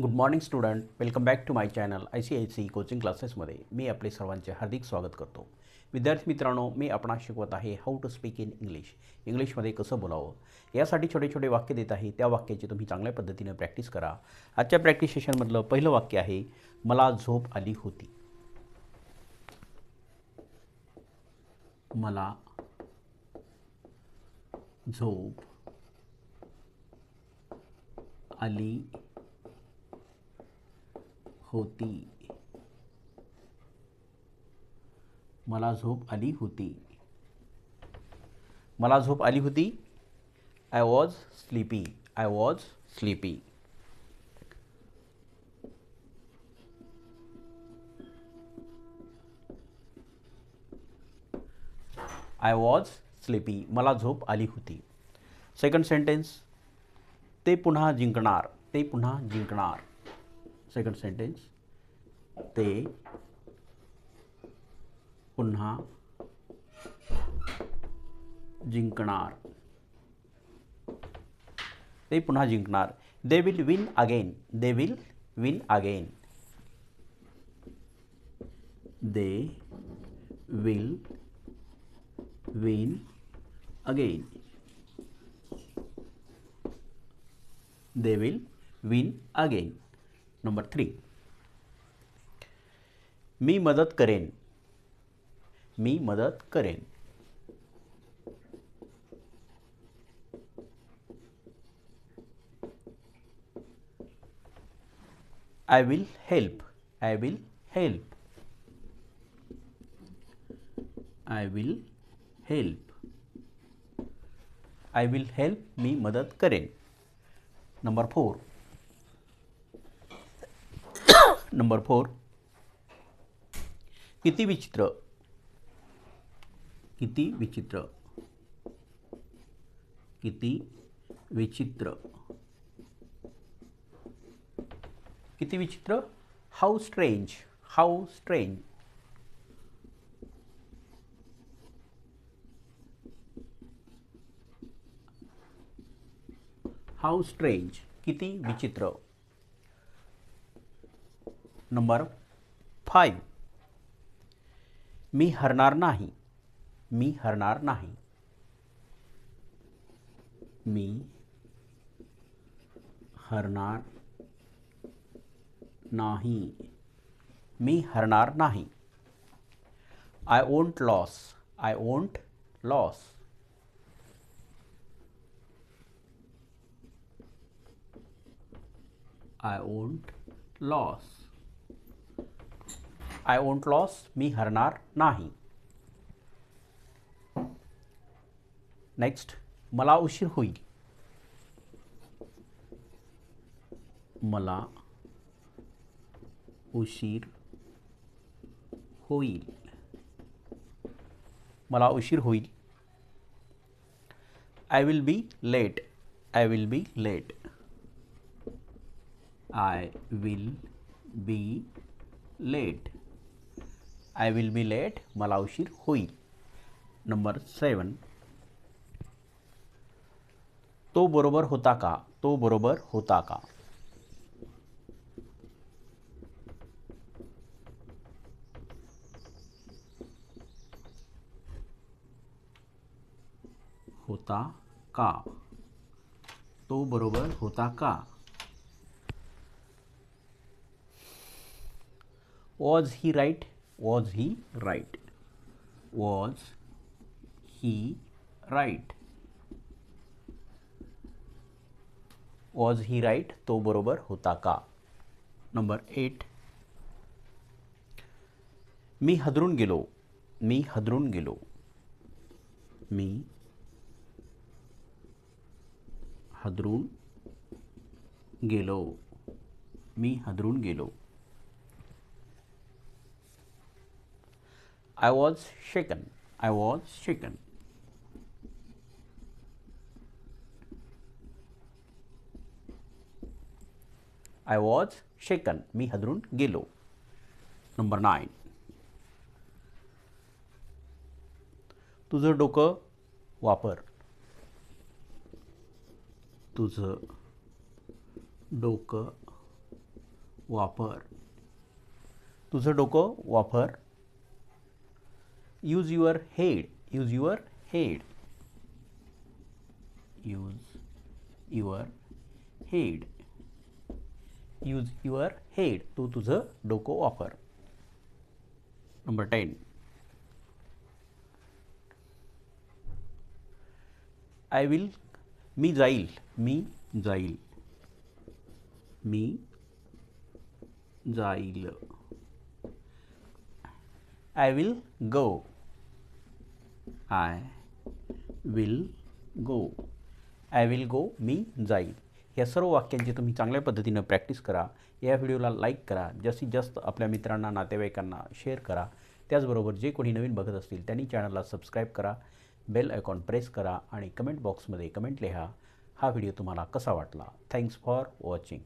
Good morning student, welcome back to my channel ICIC coaching क्लासेसमध्ये मी आपले सर्वांचे हार्दिक स्वागत करतो. विद्यार्थी मित्रांनो, मी आपणास शिकवत आहे हाऊ टू स्पीक इन इंग्लिशमध्ये कसं बोलावं. यासाठी छोटे छोटे वाक्य देत आहे. त्या वाक्याची तुम्ही चांगल्या पद्धतीने प्रॅक्टिस करा. आजच्या प्रॅक्टिस सेशनमधलं पहिलं वाक्य आहे, मला झोप आली होती. मला झोप आली होती. मला झोप आली होती. मला झोप आली होती. I was sleepy. I was sleepy. I was sleepy. मला झोप आली होती. सेकंड सेंटेन्स, ते पुन्हा जिंकणार. ते पुन्हा जिंकणार. सेकंड सेंटेन्स, ते पुन्हा जिंकणार. ते पुन्हा जिंकणार. They will win again. They will win again. They will win again. They will win again. Number 3, मी मदत करेन. मी मदत करेन. I will help. I will help. I will help. I will help. मी मदत करेन. नंबर 4, नंबर 4, किती विचित्र. किती विचित्र. किती विचित्र. किती विचित्र. How strange. How strange. How strange. किती विचित्र. नंबर 5, मी हरणार नाही. मी हरणार नाही. मी हरणार नाही. मी हरणार नाही. I won't lose. I won't lose. I won't lose. I won't lose. मी हरणार नाही. नेक्स्ट, मला उशीर होईल. मला उशीर होईल. मला उशीर होईल. I will be late. I will be late. I will be late. I will be late. मला उशीर होईल. नंबर 7, तो बरोबर होता का. तो बरोबर होता का. होता का. तो बरोबर होता का. Was he right. Was he right. Was he right. Was he right. तो बरोबर होता का. नंबर 8, मी हादरून गेलो. मी हादरून गेलो. मी हादरून गेलो. मी हादरून गेलो. I was shaken. I was shaken. I was shaken. मी हादरून गेलो. नंबर 9, तुझं डोकं वापर. तुझं डोकं वापर. तुझं डोकं वापर. Use your head. Use your head. Use your head. Use your head. तू तुझं डोकं वापर. नंबर 10. I will. मी जाईल. मी जाईल. मी जाईल. I will go. I will go. I will go. मी जाईल. या सर्व वाक्यांची तुम्ही चांगल्या पद्धतीनं प्रॅक्टिस करा. या व्हिडिओला लाईक करा. जास्तीत जास्त आपल्या मित्रांना, नातेवाईकांना शेअर करा. त्याचबरोबर जे कोणी नवीन बघत असतील त्यांनी चॅनलला सबस्क्राईब करा. बेल आयकॉन प्रेस करा आणि कमेंट बॉक्समध्ये कमेंट लिहा. हा व्हिडिओ तुम्हाला कसा वाटला. Thanks for watching.